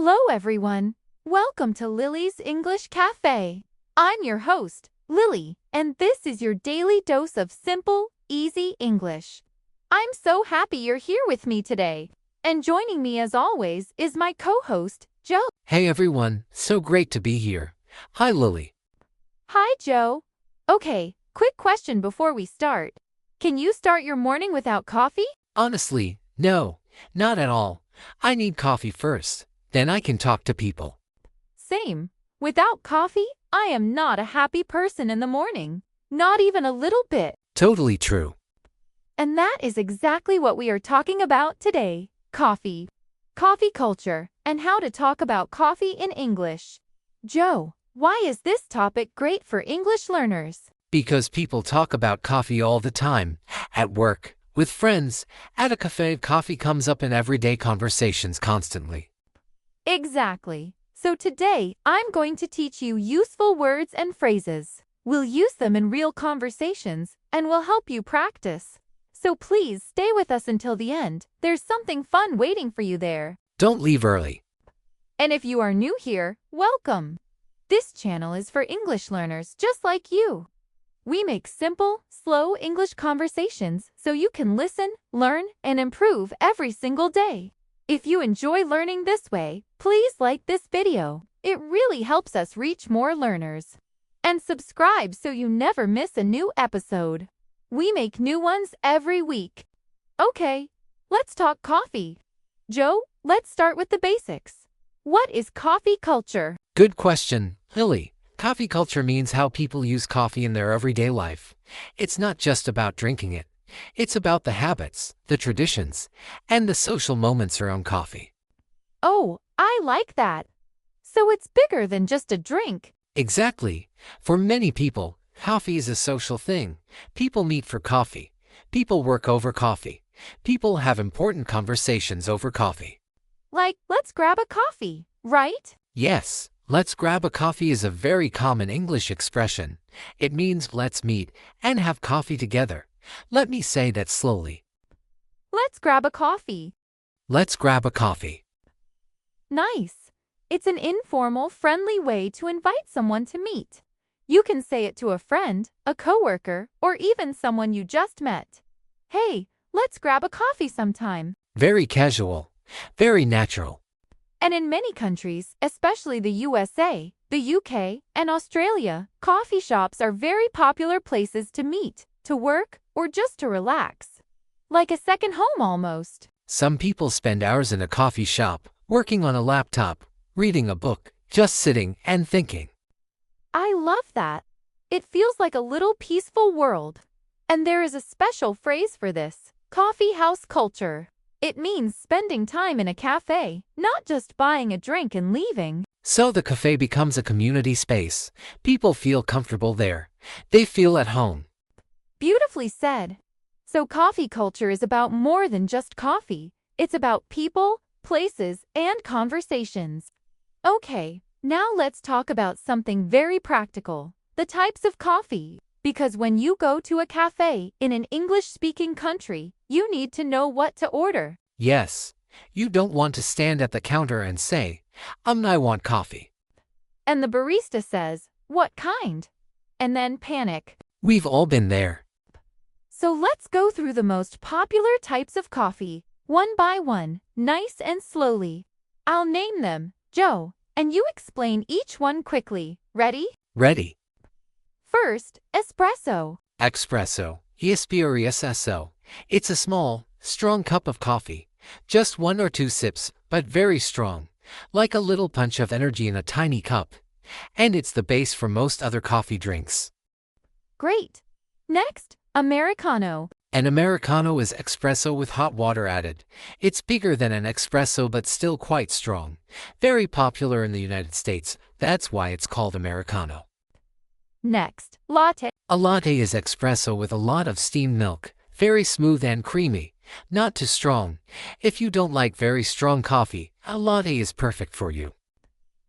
Hello, everyone. Welcome to Lily's English Cafe. I'm your host, Lily, and this is your daily dose of simple, easy English. I'm so happy you're here with me today. And joining me as always is my co-host, Joe. Hey everyone, so great to be here. Hi Lily. Hi, Joe. Okay, quick question before we start. Can you start your morning without coffee? Honestly, no, not at all. I need coffee first, then I can talk to people. Same. Without coffee, I am not a happy person in the morning. Not even a little bit. Totally true. And that is exactly what we are talking about today. Coffee. Coffee culture, and how to talk about coffee in English. Joe, why is this topic great for English learners? Because people talk about coffee all the time, at work, with friends, at a cafe. Coffee comes up in everyday conversations constantly. Exactly. So today, I'm going to teach you useful words and phrases. We'll use them in real conversations, and we'll help you practice. So please stay with us until the end. There's something fun waiting for you there. Don't leave early. And if you are new here, welcome. This channel is for English learners just like you. We make simple, slow English conversations so you can listen, learn, and improve every single day. If you enjoy learning this way, please like this video. It really helps us reach more learners. And subscribe so you never miss a new episode. We make new ones every week. Okay, let's talk coffee. Joe, let's start with the basics. What is coffee culture? Good question, Lily. Coffee culture means how people use coffee in their everyday life. It's not just about drinking it. It's about the habits, the traditions, and the social moments around coffee. Oh, I like that. So it's bigger than just a drink. Exactly. For many people, coffee is a social thing. People meet for coffee. People work over coffee. People have important conversations over coffee. Like, let's grab a coffee, right? Yes, let's grab a coffee is a very common English expression. It means let's meet and have coffee together. Let me say that slowly. Let's grab a coffee. Let's grab a coffee. Nice. It's an informal, friendly way to invite someone to meet. You can say it to a friend, a coworker, or even someone you just met. Hey, let's grab a coffee sometime. Very casual. Very natural. And in many countries, especially the USA, the UK, and Australia, coffee shops are very popular places to meet, to work, or just to relax. Like a second home almost. Some people spend hours in a coffee shop, working on a laptop, reading a book, just sitting and thinking. I love that. It feels like a little peaceful world. And there is a special phrase for this: coffee house culture. It means spending time in a cafe, not just buying a drink and leaving. So the cafe becomes a community space. People feel comfortable there. They feel at home. Beautifully said. So coffee culture is about more than just coffee. It's about people, places, and conversations. Okay, now let's talk about something very practical: the types of coffee. Because when you go to a cafe in an English-speaking country, you need to know what to order. Yes, you don't want to stand at the counter and say, I want coffee. And the barista says, what kind? And then panic. We've all been there. So let's go through the most popular types of coffee, one by one, nice and slowly. I'll name them, Joe, and you explain each one quickly. Ready? Ready. First, espresso. Espresso. Espresso. It's a small, strong cup of coffee. Just 1 or 2 sips, but very strong. Like a little punch of energy in a tiny cup. And it's the base for most other coffee drinks. Great. Next, Americano. An Americano is espresso with hot water added. It's bigger than an espresso but still quite strong. Very popular in the United States. That's why it's called Americano. Next, latte. A latte is espresso with a lot of steamed milk. Very smooth and creamy. Not too strong. If you don't like very strong coffee, a latte is perfect for you.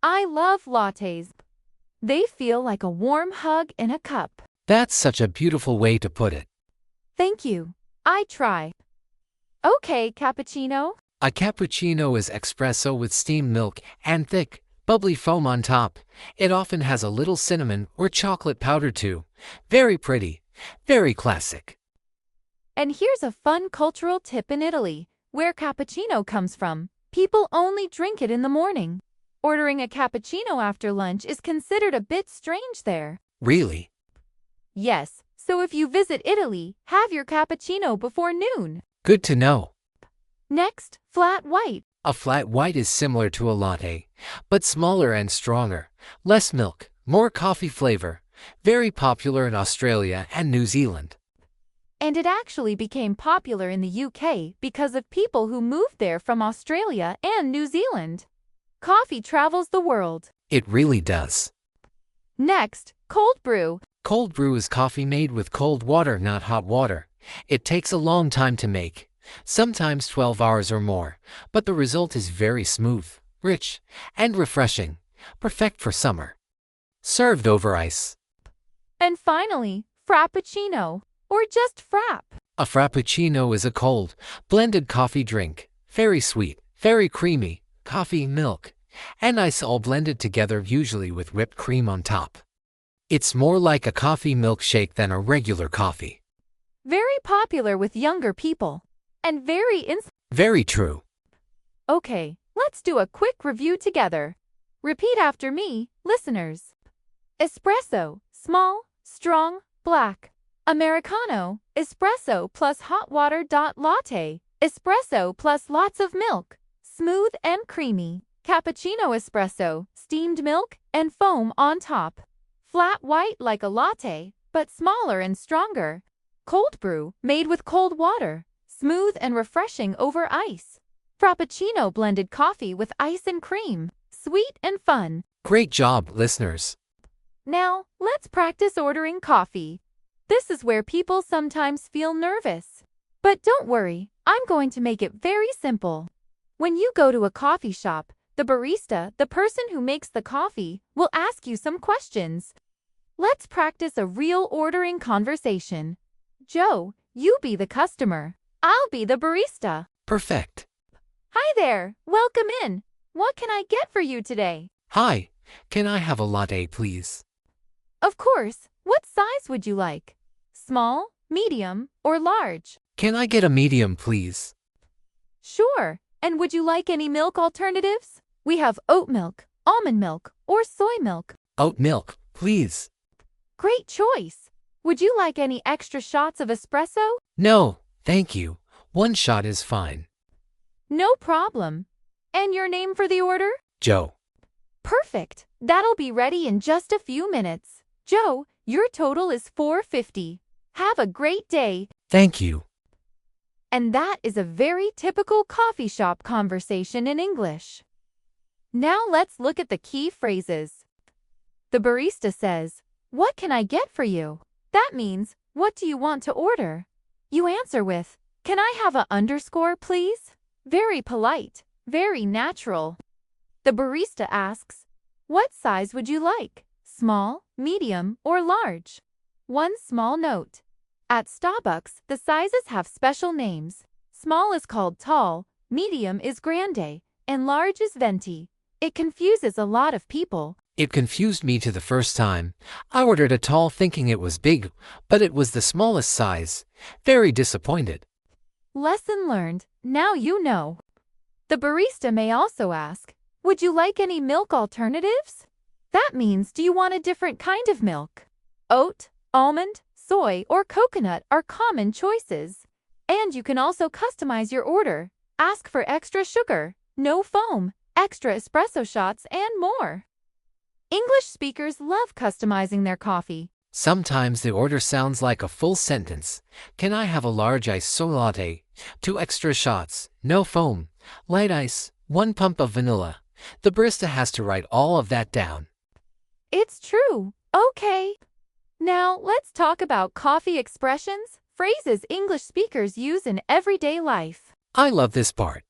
I love lattes. They feel like a warm hug in a cup. That's such a beautiful way to put it. Thank you. I try. Okay, cappuccino. A cappuccino is espresso with steamed milk and thick, bubbly foam on top. It often has a little cinnamon or chocolate powder too. Very pretty, very classic. And here's a fun cultural tip in Italy, where cappuccino comes from. People only drink it in the morning. Ordering a cappuccino after lunch is considered a bit strange there. Really? Yes, so if you visit Italy, have your cappuccino before noon. Good to know. Next, flat white. A flat white is similar to a latte, but smaller and stronger. Less milk, more coffee flavor. Very popular in Australia and New Zealand. And it actually became popular in the UK because of people who moved there from Australia and New Zealand. Coffee travels the world. It really does. Next, cold brew. Cold brew is coffee made with cold water, not hot water. It takes a long time to make, sometimes 12 hours or more, but the result is very smooth, rich, and refreshing, perfect for summer. Served over ice. And finally, frappuccino, or just frap. A frappuccino is a cold, blended coffee drink, very sweet, very creamy, coffee, milk, and ice all blended together, usually with whipped cream on top. It's more like a coffee milkshake than a regular coffee. Very popular with younger people. And Very true. Okay, let's do a quick review together. Repeat after me, listeners. Espresso, small, strong, black. Americano, espresso plus hot water. Latte, espresso plus lots of milk, smooth and creamy. Cappuccino espresso, steamed milk and foam on top. Flat white like a latte, but smaller and stronger. Cold brew, made with cold water, smooth and refreshing over ice. Frappuccino, blended coffee with ice and cream, sweet and fun. Great job, listeners. Now, let's practice ordering coffee. This is where people sometimes feel nervous. But don't worry, I'm going to make it very simple. When you go to a coffee shop, the barista, the person who makes the coffee, will ask you some questions. Let's practice a real ordering conversation. Joe, you be the customer. I'll be the barista. Perfect. Hi there, welcome in. What can I get for you today? Hi, can I have a latte, please? Of course, what size would you like? Small, medium, or large? Can I get a medium, please? Sure, and would you like any milk alternatives? We have oat milk, almond milk, or soy milk. Oat milk, please. Great choice. Would you like any extra shots of espresso? No, thank you. One shot is fine. No problem. And your name for the order? Joe. Perfect. That'll be ready in just a few minutes. Joe, your total is $4.50. Have a great day. Thank you. And that is a very typical coffee shop conversation in English. Now let's look at the key phrases. The barista says, "What can I get for you?" That means, what do you want to order? You answer with, "Can I have a underscore, please?" Very polite, very natural. The barista asks, "What size would you like? Small, medium, or large?" One small note. At Starbucks, the sizes have special names. Small is called tall, medium is grande, and large is venti. It confuses a lot of people. It confused me to the first time. I ordered a tall thinking it was big, but it was the smallest size. Very disappointed. Lesson learned, now you know. The barista may also ask, "Would you like any milk alternatives?" That means, do you want a different kind of milk? Oat, almond, soy, or coconut are common choices. And you can also customize your order. Ask for extra sugar, no foam, extra espresso shots, and more. English speakers love customizing their coffee. Sometimes the order sounds like a full sentence. Can I have a large iced soy latte? 2 extra shots, no foam, light ice, 1 pump of vanilla. The barista has to write all of that down. It's true. Okay. Now let's talk about coffee expressions, phrases English speakers use in everyday life. I love this part.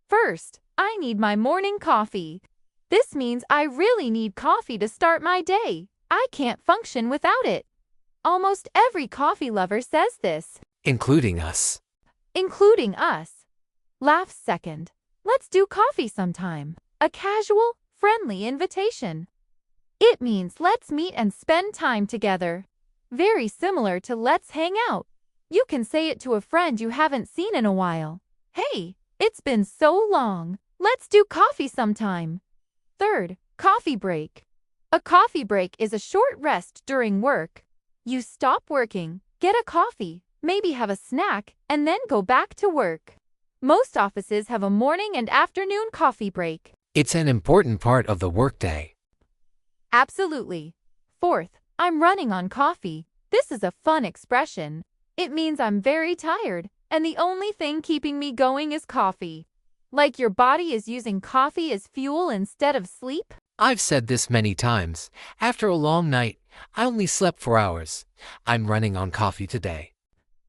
First, I need my morning coffee. This means I really need coffee to start my day. I can't function without it. Almost every coffee lover says this. Including us. Including us. Laugh second. Let's do coffee sometime. A casual, friendly invitation. It means let's meet and spend time together. Very similar to let's hang out. You can say it to a friend you haven't seen in a while. Hey, it's been so long. Let's do coffee sometime. Third, coffee break. A coffee break is a short rest during work. You stop working, get a coffee, maybe have a snack, and then go back to work. Most offices have a morning and afternoon coffee break. It's an important part of the workday. Absolutely. Fourth, I'm running on coffee. This is a fun expression. It means I'm very tired, and the only thing keeping me going is coffee. Like your body is using coffee as fuel instead of sleep? I've said this many times. After a long night, I only slept 4 hours. I'm running on coffee today.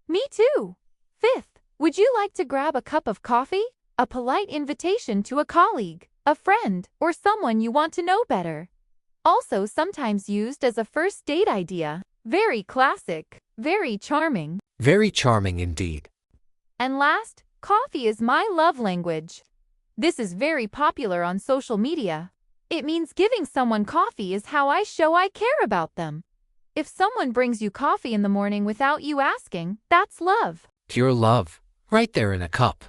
Me too. Fifth, would you like to grab a cup of coffee? A polite invitation to a colleague, a friend, or someone you want to know better. Also sometimes used as a first date idea. Very classic, very charming. Very charming indeed. And last, coffee is my love language. This is very popular on social media. It means giving someone coffee is how I show I care about them. If someone brings you coffee in the morning without you asking, that's love. Pure love, right there in a cup.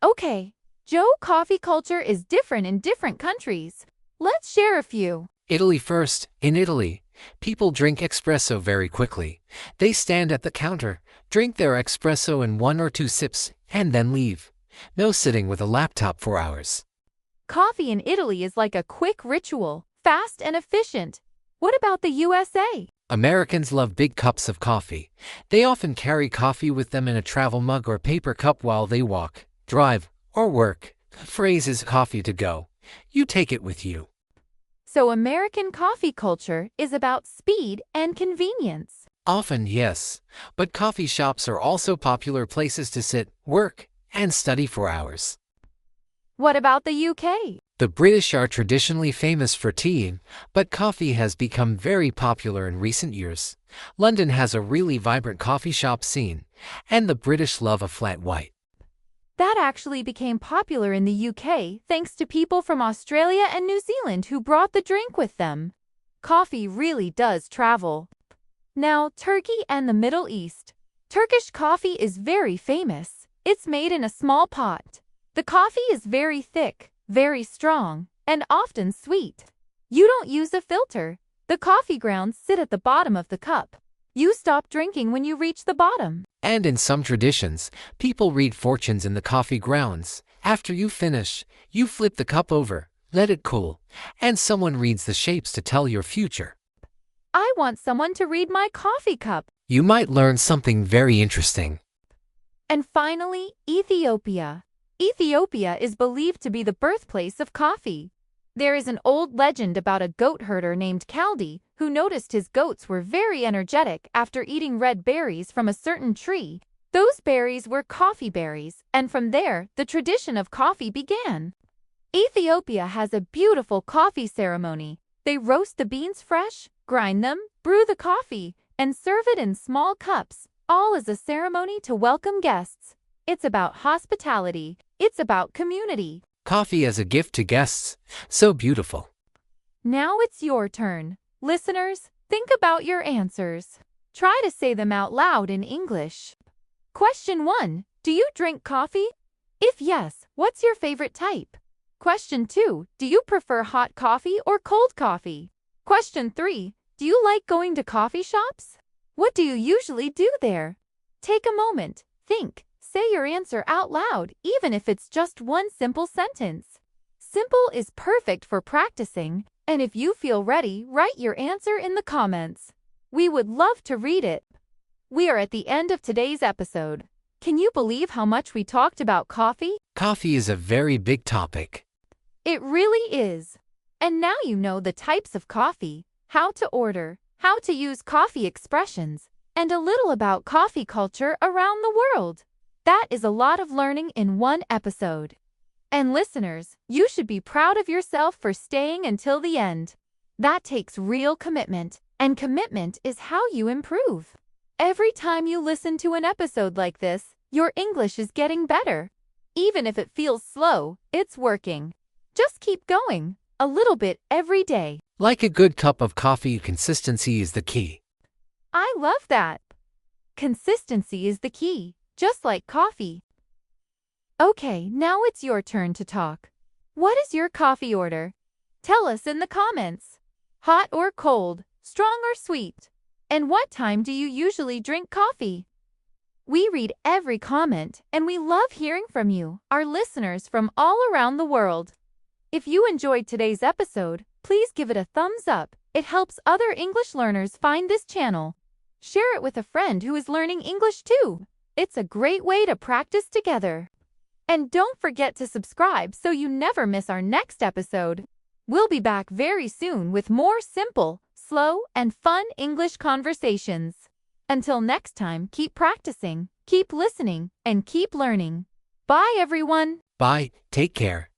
Okay, Joe, coffee culture is different in different countries. Let's share a few. Italy first. In Italy, people drink espresso very quickly. They stand at the counter, drink their espresso in 1 or 2 sips, and then leave. No sitting with a laptop for hours. Coffee in Italy is like a quick ritual, fast and efficient. What about the USA? Americans love big cups of coffee. They often carry coffee with them in a travel mug or paper cup while they walk, drive, or work. The phrase is coffee to go. You take it with you. So American coffee culture is about speed and convenience. Often, yes, but coffee shops are also popular places to sit, work, and study for hours. What about the UK? The British are traditionally famous for tea, but coffee has become very popular in recent years. London has a really vibrant coffee shop scene, and the British love a flat white. That actually became popular in the UK thanks to people from Australia and New Zealand who brought the drink with them. Coffee really does travel. Now, Turkey and the Middle East. Turkish coffee is very famous. It's made in a small pot. The coffee is very thick, very strong, and often sweet. You don't use a filter. The coffee grounds sit at the bottom of the cup. You stop drinking when you reach the bottom. And in some traditions, people read fortunes in the coffee grounds. After you finish, you flip the cup over, let it cool, and someone reads the shapes to tell your future. I want someone to read my coffee cup. You might learn something very interesting. And finally, Ethiopia. Ethiopia is believed to be the birthplace of coffee. There is an old legend about a goat herder named Kaldi who noticed his goats were very energetic after eating red berries from a certain tree. Those berries were coffee berries, and from there, the tradition of coffee began. Ethiopia has a beautiful coffee ceremony. They roast the beans fresh, grind them, brew the coffee, and serve it in small cups, all as a ceremony to welcome guests. It's about hospitality. It's about community. Coffee as a gift to guests. So beautiful. Now it's your turn. Listeners, think about your answers. Try to say them out loud in English. Question 1. Do you drink coffee? If yes, what's your favorite type? Question 2. Do you prefer hot coffee or cold coffee? Question 3. Do you like going to coffee shops? What do you usually do there? Take a moment, think. Say your answer out loud, even if it's just one simple sentence. Simple is perfect for practicing, and if you feel ready, write your answer in the comments. We would love to read it. We are at the end of today's episode. Can you believe how much we talked about coffee? Coffee is a very big topic. It really is. And now you know the types of coffee, how to order, how to use coffee expressions, and a little about coffee culture around the world. That is a lot of learning in one episode. And listeners, you should be proud of yourself for staying until the end. That takes real commitment, and commitment is how you improve. Every time you listen to an episode like this, your English is getting better. Even if it feels slow, it's working. Just keep going, a little bit every day. Like a good cup of coffee, consistency is the key. I love that. Consistency is the key, just like coffee. Okay, now it's your turn to talk. What is your coffee order? Tell us in the comments. Hot or cold, strong or sweet? And what time do you usually drink coffee? We read every comment and we love hearing from you, our listeners from all around the world. If you enjoyed today's episode, please give it a thumbs up. It helps other English learners find this channel. Share it with a friend who is learning English too. It's a great way to practice together. And don't forget to subscribe so you never miss our next episode. We'll be back very soon with more simple, slow, and fun English conversations. Until next time, keep practicing, keep listening, and keep learning. Bye, everyone. Bye, take care.